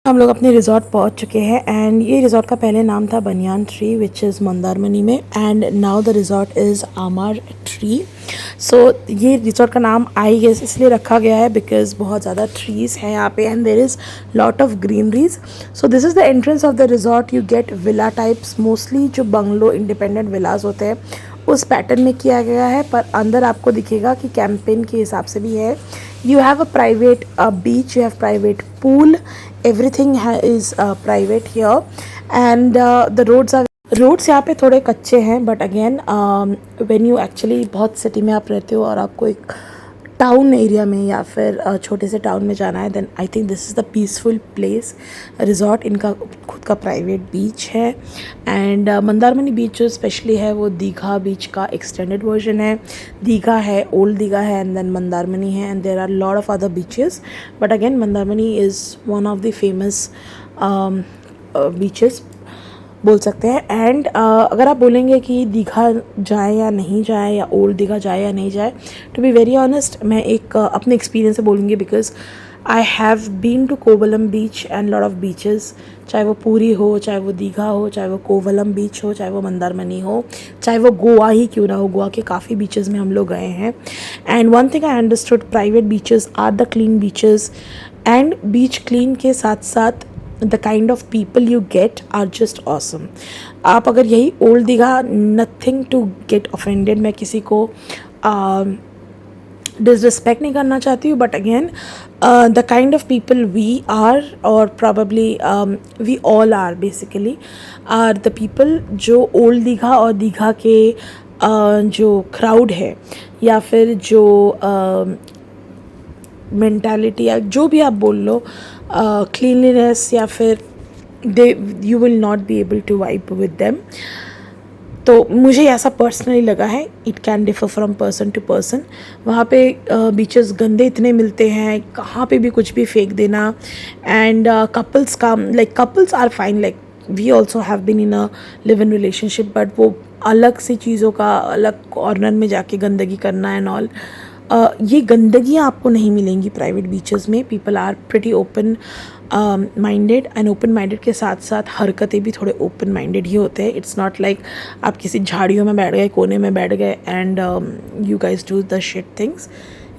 हम लोग अपने रिज़ॉर्ट पहुंच चुके हैं एंड ये रिज़ॉर्ट का पहले नाम था banyan tree which is Mandarmani में and now the resort is आमार ट्री। सो ये रिज़ॉर्ट का नाम आई गेस इसलिए रखा गया है बिकॉज बहुत ज़्यादा ट्रीज़ हैं यहाँ पे and there is lot of greeneries. So this is the entrance of the resort. You get villa types, mostly जो बंगलो इंडिपेंडेंट विलाज होते हैं उस पैटर्न में किया गया है, पर अंदर आपको दिखेगा कि कैंपेन के हिसाब से भी है। You have a private beach, you have private pool, everything is private here and the roads यहाँ पे थोड़े कच्चे हैं but again when you actually बहुत सिटी में आप रहते हो और आपको एक टाउन एरिया में या फिर छोटे से टाउन में जाना है then I think this is the peaceful place resort. इनका खुद का प्राइवेट बीच है एंड मंदारमनी बीच जो स्पेशली है वो दीघा बीच का एक्सटेंडेड वर्जन है। दीघा है, ओल्ड दीघा है एंड देन मंदारमनी है and there are lot of other beaches but again Mandarmani is one of the famous beaches बोल सकते हैं। एंड अगर आप बोलेंगे कि दीघा जाए या नहीं जाए या ओल्ड दीघा जाए या नहीं जाए, टू बी वेरी ऑनेस्ट मैं एक अपने एक्सपीरियंस से बोलूँगी because I have been to Kovalam beach and lot of beaches, चाहे वो पूरी हो, चाहे वो दीघा हो, चाहे वो कोवलम बीच हो, चाहे वो मंदारमनी हो, चाहे वो गोवा ही क्यों ना हो। गोवा के काफ़ी बीचेस में हम लोग गए हैं and one thing I understood, private beaches are the clean beaches and beach clean के साथ साथ the kind of people you get are just awesome. आप अगर यही old Digha, nothing to get offended, मैं किसी को डिसरिस्पेक्ट नहीं करना चाहती हूँ but again the kind of people we are और probably we all are basically are the people जो ओल्ड दीघा और दीघा के जो क्राउड है या फिर जो मेंटालिटी या जो भी आप बोल लो, क्लीनलीनेस या फिर they you will not be able to vibe with them. तो मुझे ऐसा पर्सनली लगा है, it can differ from person to person. वहाँ पे बीचेस गंदे इतने मिलते हैं, कहाँ पे भी कुछ भी फेंक देना एंड कपल्स का like couples are fine, like we also have been in a live in relationship but वो अलग सी चीज़ों का अलग कॉर्नर में जाके गंदगी करना एंड ऑल, ये गंदगियाँ आपको नहीं मिलेंगी प्राइवेट बीचेस में। People are pretty open minded and open minded के साथ साथ हरकतें भी थोड़े ओपन माइंडेड ही होते हैं। इट्स नॉट लाइक आप किसी झाड़ियों में बैठ गए, कोने में बैठ गए and you guys do the shit things.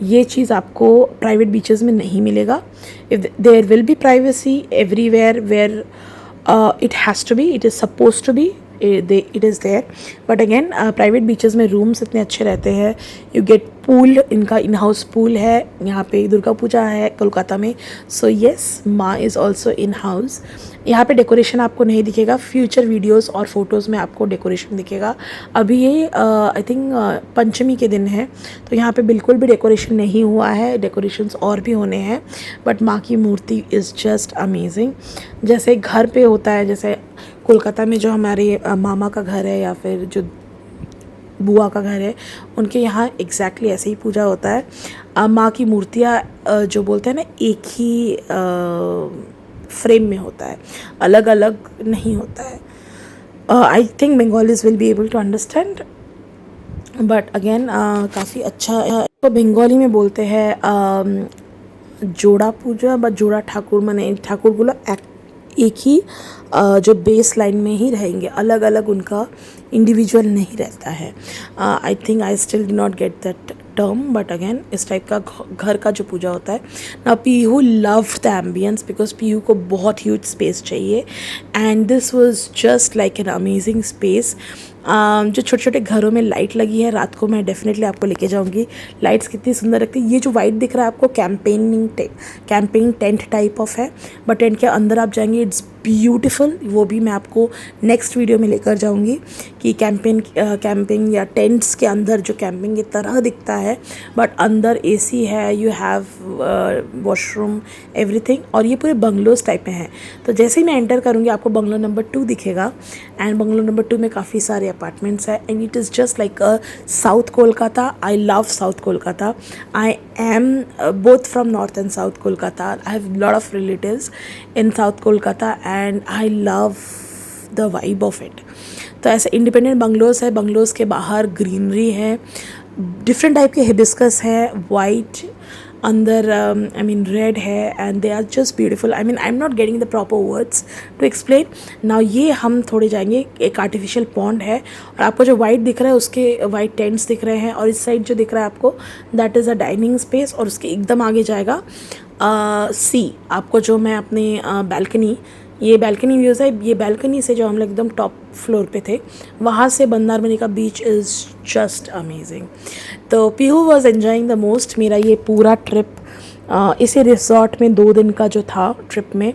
ये चीज़ आपको प्राइवेट बीचेस में नहीं मिलेगा। If there will be privacy everywhere where it has to be, it is suppose to be, it is there but again private beaches में rooms इतने अच्छे रहते हैं। यू गेट पूल, इनका इन हाउस पूल है। यहाँ पे दुर्गा पूजा है कोलकाता में, सो येस माँ इज़ ऑल्सो इन हाउस। यहाँ पे डेकोरेशन आपको नहीं दिखेगा, फ्यूचर वीडियोस और फोटोज़ में आपको डेकोरेशन दिखेगा। अभी ये आई थिंक पंचमी के दिन है तो यहाँ पे बिल्कुल भी डेकोरेशन नहीं हुआ है, डेकोरेशंस और भी होने हैं बट माँ की मूर्ति इज़ जस्ट अमेजिंग। जैसे घर पे होता है, जैसे कोलकाता में जो हमारे मामा का घर है या फिर जो बुआ का घर है उनके यहाँ एग्जैक्टली ऐसे ही पूजा होता है। माँ की मूर्तियाँ जो बोलते हैं ना एक ही फ्रेम में होता है, अलग अलग नहीं होता है। I think Bengalis will be able to understand but again काफ़ी अच्छा तो बंगाली में बोलते हैं जोड़ा पूजा बट जोड़ा ठाकुर, माने ठाकुरगुलो एक ही जो बेस लाइन में ही रहेंगे, अलग अलग उनका इंडिविजुअल नहीं रहता है। I think I still do not get that term but again इस टाइप का घर का जो पूजा होता है ना। Pihu love the ambience because Pihu को बहुत ह्यूज स्पेस चाहिए and this was just like an amazing space. जो छोटे छोटे घरों में लाइट लगी है, रात को मैं डेफिनेटली आपको लेके जाऊंगी। लाइट्स कितनी सुंदर लगती है। ये जो वाइट दिख रहा है आपको कैंपेनिंग टेंट टाइप ऑफ है बट टेंट के अंदर आप जाएंगे इट्स ब्यूटीफुल। वो भी मैं आपको नेक्स्ट वीडियो में लेकर जाऊंगी कि कैंपिंग या टेंट्स के अंदर जो कैंपिंग की तरह दिखता है बट अंदर एसी है, यू हैव वॉशरूम एवरीथिंग और ये पूरे बंगलोज टाइप में हैं। तो जैसे ही मैं एंटर करूँगी आपको बंगलो नंबर 2 दिखेगा एंड बंगलो नंबर 2 में काफ़ी सारे अपार्टमेंट्स है and it is just like south Kolkata. I love south Kolkata. I am both from north and south Kolkata. I have lot of relatives in south Kolkata and I love the vibe of it. तो ऐसे independent bungalows है, bungalows के बाहर greenery है, different type के hibiscus है, white अंदर I mean red है and they are just beautiful. I mean I am not getting the proper words to explain now. ये हम थोड़े जाएंगे, एक आर्टिफिशियल पॉन्ड है और आपको जो वाइट दिख रहा है उसके वाइट टेंट्स दिख रहे हैं, और इस साइड जो दिख रहा है आपको that is a dining space, और उसके एकदम आगे जाएगा सी. आपको जो मैं अपनी बालकनी, ये बालकनी व्यूज़ है, ये बालकनी से जो हम लोग एकदम टॉप फ्लोर पे थे वहाँ से मंदारमनी का बीच इज़ जस्ट अमेजिंग. तो Pihu was enjoying the most. मेरा ये पूरा ट्रिप इसी रिसॉर्ट में 2 दिन का जो था ट्रिप में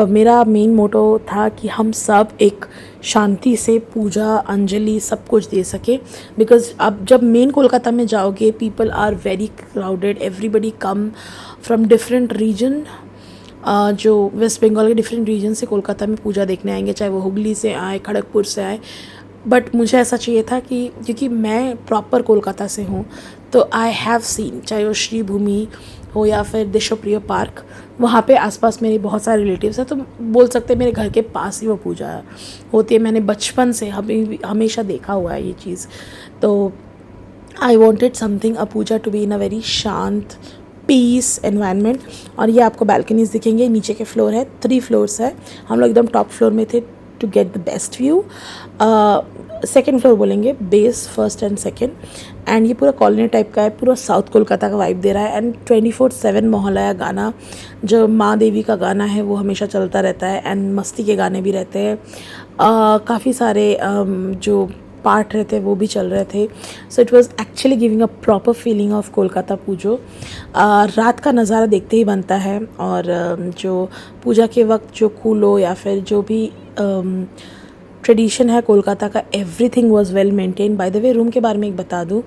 मेरा मेन मोटो था कि हम सब एक शांति से पूजा अंजलि सब कुछ दे सके. बिकॉज अब जब मेन कोलकाता में जाओगे people are very crowded, everybody come from different region. जो वेस्ट बंगाल के डिफरेंट रीजन से कोलकाता में पूजा देखने आएंगे, चाहे वो हुगली से आए, खड़गपुर से आए. बट मुझे ऐसा चाहिए था कि क्योंकि मैं प्रॉपर कोलकाता से हूँ तो आई हैव सीन, चाहे वो श्री भूमि हो या फिर देशप्रिय पार्क, वहाँ पे आसपास मेरे बहुत सारे रिलेटिव्स हैं, तो बोल सकते हैं मेरे घर के पास ही वो पूजा होती है. मैंने बचपन से हमेशा देखा हुआ है ये चीज़. तो I wanted something, a puja to be in a very शांत पीस एनवायरनमेंट. और ये आपको बालकनीज दिखेंगे, नीचे के फ्लोर है, 3 फ्लोर्स है. हम लोग एकदम टॉप फ्लोर में थे to get the best view. Second floor बोलेंगे, base first and second. And ये पूरा कॉलोनी टाइप का है, पूरा साउथ कोलकाता का वाइब दे रहा है. एंड 24/7 मोहल्ला गाना, जो माँ देवी का गाना है वो हमेशा चलता रहता है. एंड मस्ती के गाने भी रहते हैं, काफ़ी सारे जो पार्ट रहते हैं वो भी चल रहे थे. So it was actually giving a proper feeling of Kolkata Pujo. रात का नज़ारा देखते ही बनता है. और जो पूजा के वक्त जो कूलो या फिर जो भी ट्रेडिशन है कोलकाता का, everything was well maintain. By the way room के बारे में एक बता दूँ,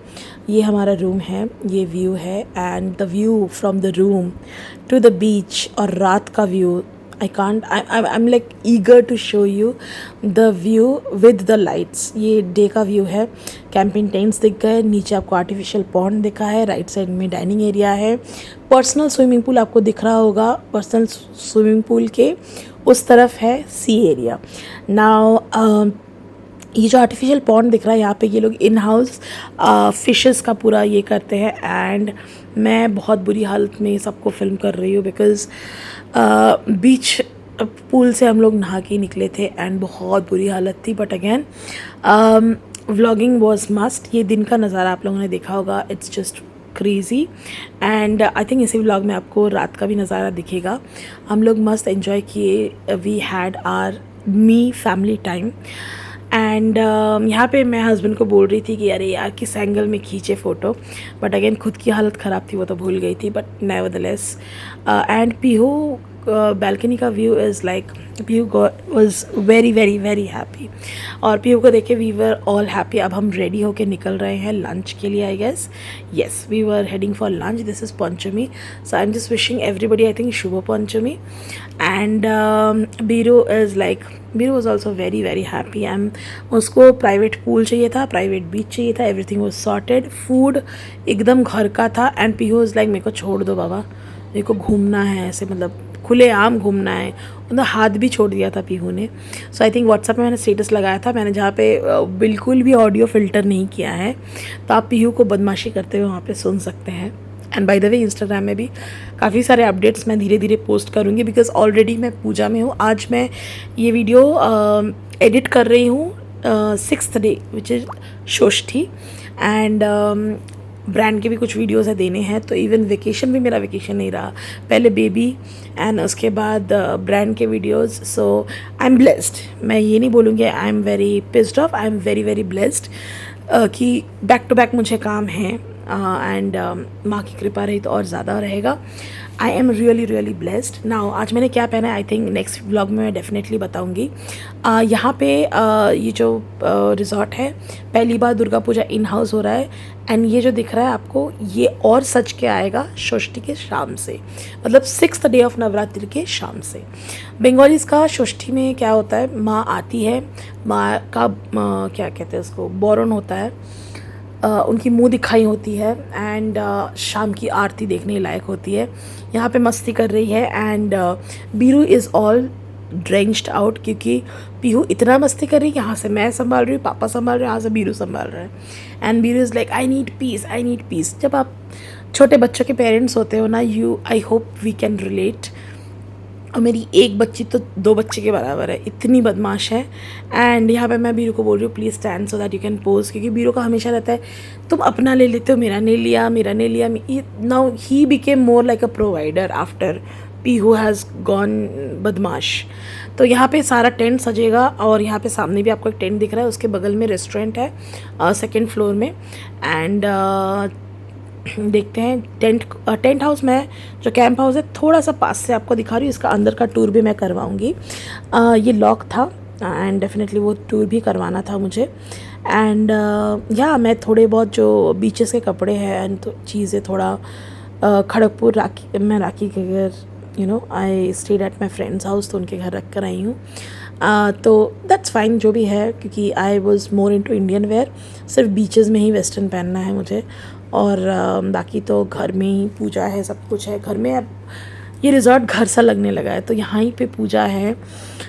ये हमारा रूम है, ये व्यू है. And the view from the room to the beach और रात का view, I'm like eager to show you the view with the lights. ये डे का व्यू है. कैंपिंग टेंट्स दिख गए, नीचे आपको आर्टिफिशियल पॉन्ड दिखा है, राइट साइड में डाइनिंग एरिया है. पर्सनल स्विमिंग पूल आपको दिख रहा होगा, पर्सनल स्विमिंग पूल के उस तरफ है सी एरिया. नाउ ये जो आर्टिफिशियल पॉन्ड दिख रहा है यहाँ पे ये लोग इन हाउस फिशेस का पूरा ये करते हैं. एंड मैं बहुत बुरी हालत में सबको फिल्म कर रही हूँ बिकॉज़ बीच पूल से हम लोग नहा के निकले थे एंड बहुत बुरी हालत थी. But again vlogging was must. ये दिन का नज़ारा आप लोगों ने देखा होगा, it's just crazy. And I think इसी व्लॉग में आपको रात का भी नज़ारा दिखेगा. हम लोग मस्त एंजॉय किए. We had our me family time. And यहाँ पे मैं हस्बैंड को बोल रही थी कि अरे यार किस एंगल में खींचे फ़ोटो, बट अगेन खुद की हालत ख़राब थी वो तो भूल गई थी. But nevertheless and Pihu balcony का view is like Pihu was very very very happy. और पीहू को देखे वी वर ऑल हैप्पी. अब हम रेडी होके निकल रहे हैं लंच के लिए. I guess yes we were heading for lunch. This is Panchami, so I am just wishing everybody I think शुभ Panchami. And Biru is like Biru was also very very happy. उसको प्राइवेट पूल चाहिए था, प्राइवेट बीच चाहिए था, everything was sorted. Food एकदम घर का था. एंड पीहू इज़ लाइक मेरे को छोड़ दो बाबा, मेरे को घूमना है, ऐसे मतलब खुले आम घूमना है. मतलब हाथ भी छोड़ दिया था पीहू ने. सो आई थिंक व्हाट्सएप में मैंने स्टेटस लगाया था, मैंने जहाँ पे बिल्कुल भी ऑडियो फ़िल्टर नहीं किया है, तो आप पीहू को बदमाशी करते हुए वहाँ पे सुन सकते हैं. And by the way Instagram में भी काफ़ी सारे अपडेट्स मैं धीरे धीरे पोस्ट करूँगी बिकॉज ऑलरेडी मैं पूजा में हूँ. आज मैं ये वीडियो एडिट कर रही हूँ 6th day which is Shashthi. And brand के भी कुछ वीडियोस है देने हैं. तो इवन वेकेशन भी मेरा वेकेशन नहीं रहा, पहले बेबी एंड उसके बाद ब्रांड के videos. So I am blessed. मैं ये नहीं बोलूँगी I am very pissed off, I am very very blessed कि बैक टू बैक मुझे काम है. एंड माँ की कृपा रही तो और ज़्यादा रहेगा. I am really really blessed. Now आज मैंने क्या पहना है आई थिंक नेक्स्ट व्लॉग में मैं डेफिनेटली बताऊँगी. यहाँ पे ये जो रिजॉर्ट है पहली बार दुर्गा पूजा इन हाउस हो रहा है. एंड ये जो दिख रहा है आपको ये और सज के आएगा षष्ठी के शाम से, मतलब 6th डे ऑफ नवरात्रि के शाम से. बंगालीज का षष्ठी में क्या होता है, माँ आती है, माँ का क्या कहते हैं उसको, बोरन होता है, उनकी मुंह दिखाई होती है. एंड शाम की आरती देखने लायक होती है. यहाँ पे मस्ती कर रही है. And Biru is all drenched out क्योंकि पीहू इतना मस्ती कर रही है. यहाँ से मैं संभाल रही हूँ, पापा संभाल रहे हैं, यहाँ से बीरू संभाल रहे हैं. And Biru is like I need peace, I need peace. जब आप छोटे बच्चों के पेरेंट्स होते हो ना, I hope we can relate. और मेरी एक बच्ची तो 2 बच्चे के बराबर है, इतनी बदमाश है। एंड यहाँ पे मैं बीरू को बोल रही हूँ please stand so that you can pose, क्योंकि बीरू का हमेशा रहता है तुम अपना ले लेते हो, मेरा नहीं लिया, मेरा नहीं लिया। Now he became more like a provider after Pihu has gone बदमाश। तो यहाँ पे सारा टेंट सजेगा, और यहाँ पे सामने भी आपको एक टेंट दिख रहा है, उसके बगल में रेस्टोरेंट है 2nd फ्लोर में। एंड देखते हैं टेंट हाउस में जो कैंप हाउस है थोड़ा सा पास से आपको दिखा रही हूँ, इसका अंदर का टूर भी मैं करवाऊँगी। ये लॉक था एंड डेफिनेटली वो टूर भी करवाना था मुझे। एंड या मैं थोड़े बहुत जो बीचेस के कपड़े हैं एंड तो चीज़ें थोड़ा खड़गपुर राखी के घर I stayed at my friends house, तो उनके घर रख कर आई हूँ। तो दैट्स फाइन जो भी है, क्योंकि I was more into Indian wear, सिर्फ बीचेस में ही वेस्टर्न पहनना है मुझे। और बाकी तो घर में ही पूजा है, सब कुछ है घर में। अब ये रिज़ॉर्ट घर सा लगने लगा है, तो यहाँ ही पे पूजा है,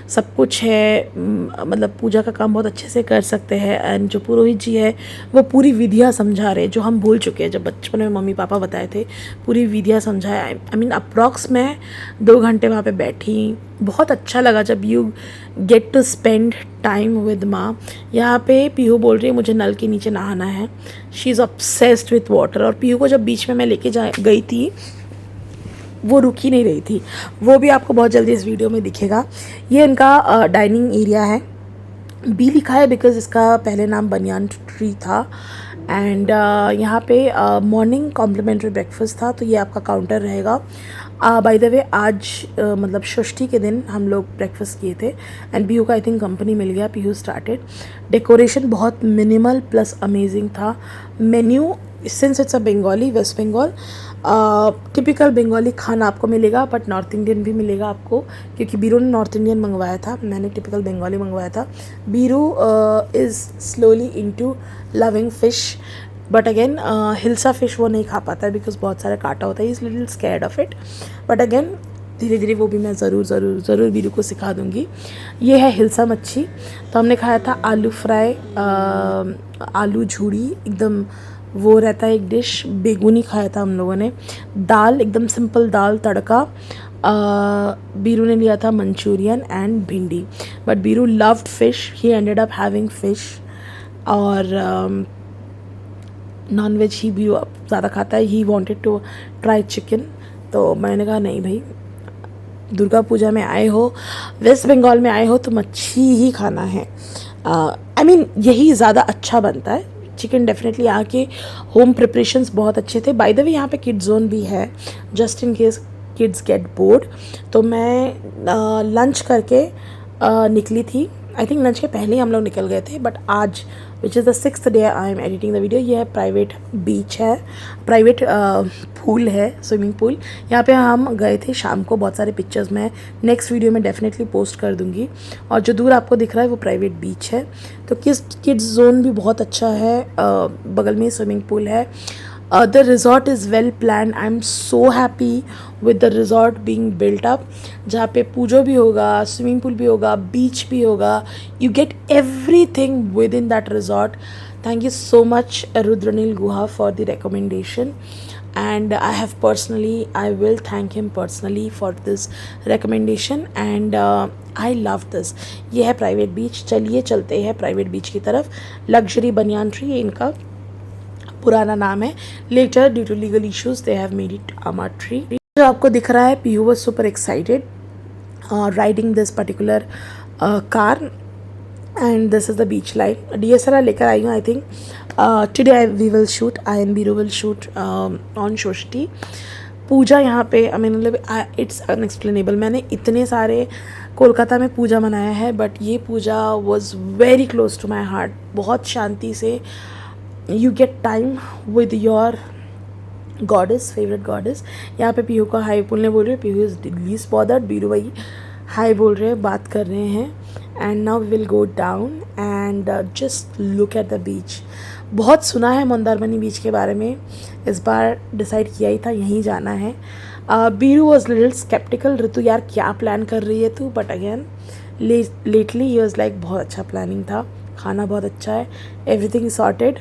सब कुछ है। मतलब पूजा का काम बहुत अच्छे से कर सकते हैं। एंड जो पुरोहित जी है वो पूरी विधियाँ समझा रहे, जो हम भूल चुके हैं, जब बचपन में मम्मी पापा बताए थे, पूरी विधियाँ समझाए। आई मीन अप्रॉक्स मैं 2 घंटे वहाँ पे बैठी, बहुत अच्छा लगा जब you get to spend time with माँ। यहाँ पे पीहू बोल रही है मुझे नल के नीचे नहाना है, she is obsessed with water. और पीहू को जब बीच में मैं लेके गई थी वो रुक ही नहीं रही थी, वो भी आपको बहुत जल्दी इस वीडियो में दिखेगा। ये इनका डाइनिंग एरिया है, बी लिखा है बिकॉज इसका पहले नाम बनियान ट्री था। एंड यहाँ पे मॉर्निंग कॉम्प्लीमेंट्री ब्रेकफास्ट था, तो ये आपका काउंटर रहेगा। बाय द वे आज मतलब षष्ठी के दिन हम लोग ब्रेकफास्ट किए थे एंड पीहू का आई थिंक कंपनी मिल गया, पीहू स्टार्टेड। डेकोरेशन बहुत मिनिमल प्लस अमेजिंग था। Menu since it's a Bengali, West Bengal, typical Bengali खाना आपको मिलेगा, बट नॉर्थ इंडियन भी मिलेगा आपको, क्योंकि बीरू ने नॉर्थ इंडियन मंगवाया था, मैंने टिपिकल बंगाली मंगवाया था। Biru is slowly into loving fish, but again hilsa fish वो नहीं खा पाता है बिकॉज बहुत सारा कांटा होता है, is little scared of it. But again धीरे धीरे वो भी मैं ज़रूर बीरू को सिखा दूँगी। ये है हिल्सा मच्छी। तो हमने खाया था आलू फ्राई, आलू झूड़ी, एकदम वो रहता है एक डिश। बेगुनी खाया था हम लोगों ने। दाल एकदम सिंपल दाल तड़का। बीरू ने लिया था manchurian and bhindi, but Biru loved fish, he ended up having fish. और नॉन वेज ही बीरू ज़्यादा खाता है, he wanted to try chicken. तो मैंने कहा नहीं भाई, दुर्गा पूजा में आए हो, वेस्ट बंगाल में आए हो, तो मच्छी ही खाना है। आई मीन यही ज़्यादा अच्छा बनता है। चिकन डेफिनेटली यहाँ के होम प्रिपरेशंस बहुत अच्छे थे। बाय द वे यहाँ पे किड्स जोन भी है, just in case kids get bored. तो मैं लंच करके निकली थी, आई थिंक लंच के पहले ही हम लोग निकल गए थे। बट आज which is the 6th day I am editing the video, ये है प्राइवेट बीच है, प्राइवेट पूल है, स्विमिंग पूल। यहाँ पे हम गए थे शाम को, बहुत सारे पिक्चर्स मैं नेक्स्ट वीडियो में डेफिनेटली पोस्ट कर दूँगी। और जो दूर आपको दिख रहा है वो प्राइवेट बीच है। तो किड्स जोन भी बहुत अच्छा है, बगल में स्विमिंग पूल है। The resort is well planned. I'm so happy with the resort being built up, जहाँ पे पूजो भी होगा, स्विमिंग पूल भी होगा, बीच भी होगा। You get everything within that resort. Thank you so much Rudranil Guha for the recommendation, and I will thank him personally for this recommendation, and I love this. ये है प्राइवेट बीच। चलिए चलते हैं private beach की तरफ। Luxury banyan tree ये इनका पुराना नाम है, later due to legal issues they have made it Amar tree. जो आपको दिख रहा है, Pihu was super excited riding this particular car, and this is the beach line. DSLR लेकर आई हूँ। I think today we will shoot, I and Biru will shoot on Shashthi. Puja यहाँ पे आई मीन मतलब इट्स अनएक्सप्लेनेबल। मैंने इतने सारे कोलकाता में पूजा मनाया है, बट ये Puja was very close to my heart. बहुत शांति से you get time with your goddess, favorite goddess। यहाँ पे पीहू का हाई बोलने बोल रहे हैं, Pihu is least bothered, Biru भाई हाई बोल रहे हैं, बात कर रहे हैं। And now we will go down and just look at the beach. बहुत सुना है मंदारमनी बीच के बारे में, इस बार डिसाइड किया ही था यहीं जाना है। बीरू वॉज लिटिल स्केप्टिकल, ऋतु यार क्या प्लान कर रही है तू, but again lately he was like बहुत अच्छा प्लानिंग था, खाना बहुत अच्छा है, everything sorted.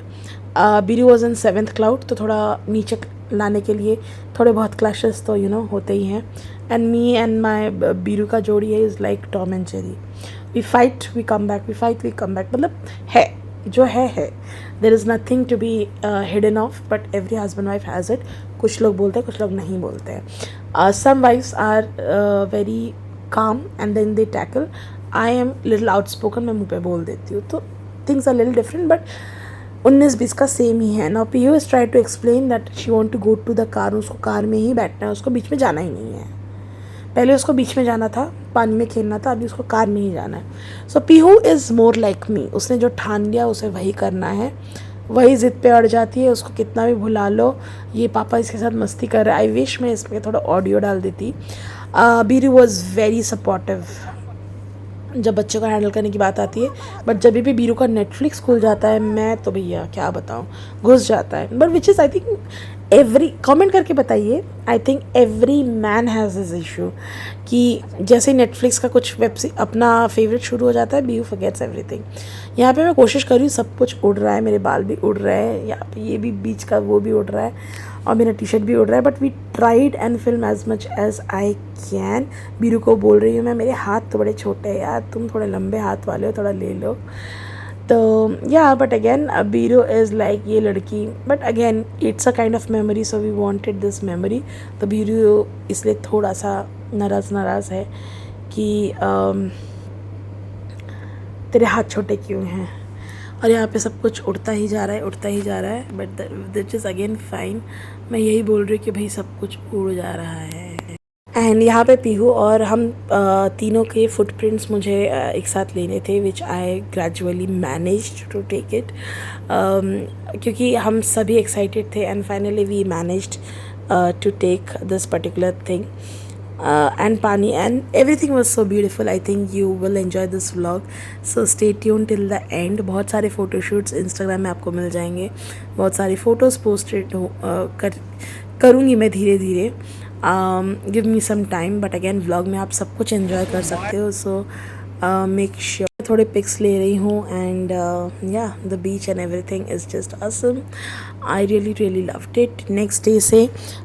Biru was in 7th cloud, तो थोड़ा नीचे लाने के लिए थोड़े बहुत क्लैशेस तो होते ही हैं. And me and my Biru का जोड़ी है is like Tom and Jerry. We fight we come back, we fight we come back. मतलब है जो है. There is nothing to be hidden of, but every husband wife has it. कुछ लोग बोलते हैं, कुछ लोग नहीं बोलते हैं. Some wives are very calm and then they tackle. I am little outspoken, मैं मुँह पे बोल देती हूँ. तो things are little different, but 19-20 का सेम ही है. Now Piu is try to explain that she want to go to the car. उसको कार में ही बैठना है, उसको बीच में जाना ही नहीं है. पहले उसको बीच में जाना था, पानी में खेलना था, अभी उसको कार में ही जाना है. So Pihu is more like me. उसने जो ठान लिया उसे वही करना है, वही ज़िद पे अड़ जाती है. उसको कितना भी भुला लो, ये पापा इसके साथ मस्ती कर रहा है. आई विश मैं इसमें थोड़ा ऑडियो डाल देती. बीरू वॉज वेरी सपोर्टिव जब बच्चों को हैंडल करने की बात आती है. बट जब भी बीरू का नेटफ्लिक्स खुल जाता है, मैं तो भैया क्या बताऊँ, घुस जाता है. But which is I think every, comment करके बताइए, I think every man has this issue कि जैसे ही नेटफ्लिक्स का कुछ अपना फेवरेट शुरू हो जाता है, बीरू फॉरगेट्स एवरीथिंग. यहाँ पे मैं कोशिश कर रही हूँ, सब कुछ उड़ रहा है, मेरे बाल भी उड़ रहे हैं, यहाँ पे ये भी बीच का वो भी उड़ रहा है, और मेरा टी शर्ट भी उड़ रहा है. But we tried and film as much as I can. Biru को बोल रही हूँ मैं, मेरे हाथ तो बड़े छोटे हैं यार, तुम थोड़े लंबे हाथ वाले हो, थोड़ा ले लो. तो या but again Biru is like ये लड़की, but again it's a kind of memory, so we wanted this memory. तो बीरू इसलिए थोड़ा सा नाराज़ है कि तेरे हाथ छोटे क्यों हैं. और यहाँ पे सब कुछ उड़ता ही जा रहा है. But this is again fine. मैं यही बोल रही हूँ कि भाई सब कुछ उड़ जा रहा है. एंड यहाँ पे पीहू और हम तीनों के फुटप्रिंट्स मुझे एक साथ लेने थे, which I gradually managed to take it, क्योंकि हम सभी एक्साइटेड थे. And finally we managed to take this particular thing. And Pani, and everything was so beautiful. I think you will enjoy this vlog, so stay tuned till the end. बहुत सारे photoshoots Instagram में आपको मिल जाएंगे, बहुत सारी photos posted करूँगी मैं धीरे धीरे. Give me some time, but again vlog में आप सब कुछ एंजॉय कर सकते हो. So make sure. थोड़े पिक्स ले रही हूँ. And yeah the beach and everything is just awesome. I really loved it. Next day से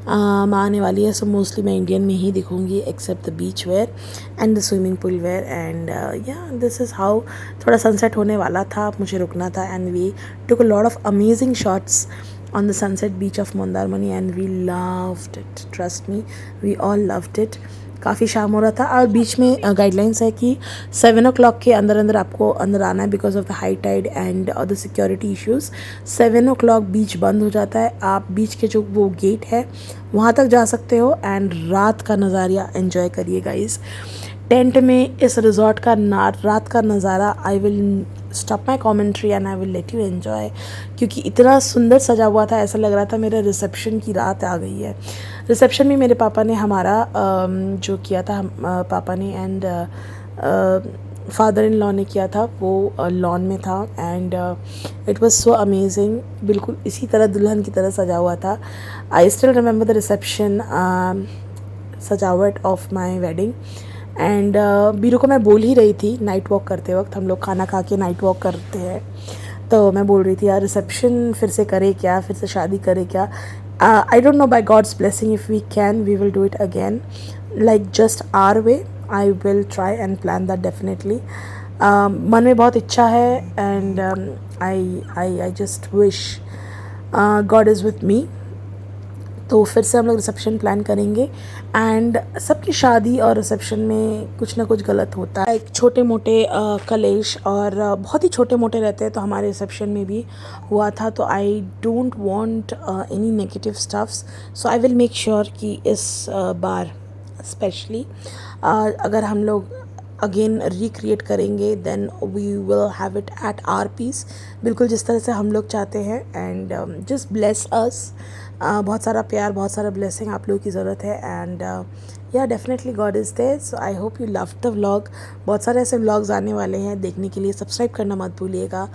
मैं आने वाली है, सो मोस्टली मैं इंडियन में ही दिखूँगी, except the beach where and the swimming pool where. And yeah this is how. थोड़ा सनसेट होने वाला था, मुझे रुकना था, and we took a lot of amazing shots on the sunset beach of Mondarmani, and we loved it. Trust me, we all loved it. काफ़ी शाम हो रहा था, और बीच में गाइडलाइंस है कि 7 o'clock के अंदर आपको अंदर आना है because of the high tide and the security issues. 7 o'clock beach बंद हो जाता है. आप बीच के जो वो गेट है वहाँ तक जा सकते हो, एंड रात का नज़ारा एंजॉय करिए गाइस. टेंट में इस रिजॉर्ट का रात का नज़ारा, I will stop my commentary and I will let you enjoy, क्योंकि इतना सुंदर सजा हुआ था, ऐसा लग रहा था मेरा रिसेप्शन की रात आ गई है. रिसेप्शन में मेरे पापा ने हमारा जो किया था, पापा ने एंड फादर इन लॉ ने किया था, वो लॉन में था. And it was so amazing. बिल्कुल इसी तरह दुल्हन की तरह सजा हुआ था. I still remember the reception सजावट of my wedding. And Biru को मैं बोल ही रही थी नाइट वॉक करते वक्त, हम लोग खाना खा के नाइट वॉक करते हैं, तो मैं बोल रही थी यार रिसेप्शन फिर से करे क्या, फिर से शादी करे क्या. I don't know, by God's blessing if we can we will do it again, like just our way. I will try and plan that definitely. मन में बहुत इच्छा है, and I just wish God is with me. तो फिर से हम लोग रिसेप्शन प्लान करेंगे. एंड सबकी शादी और रिसेप्शन में कुछ ना कुछ गलत होता है. छोटे मोटे कलेश और बहुत ही छोटे मोटे रहते हैं, तो हमारे रिसेप्शन में भी हुआ था. तो I don't want any negative stuffs, so I will make sure कि इस बार स्पेशली अगर हम लोग अगेन रिक्रिएट करेंगे, then we will have it at our peace, बिल्कुल जिस तरह से हम लोग चाहते हैं. And just bless us. बहुत सारा प्यार, बहुत सारा ब्लेसिंग आप लोगों की ज़रूरत है. And yeah definitely God is there. So I hope you love the vlog. बहुत सारे ऐसे व्लॉग्स आने वाले हैं देखने के लिए. सब्सक्राइब करना मत भूलिएगा.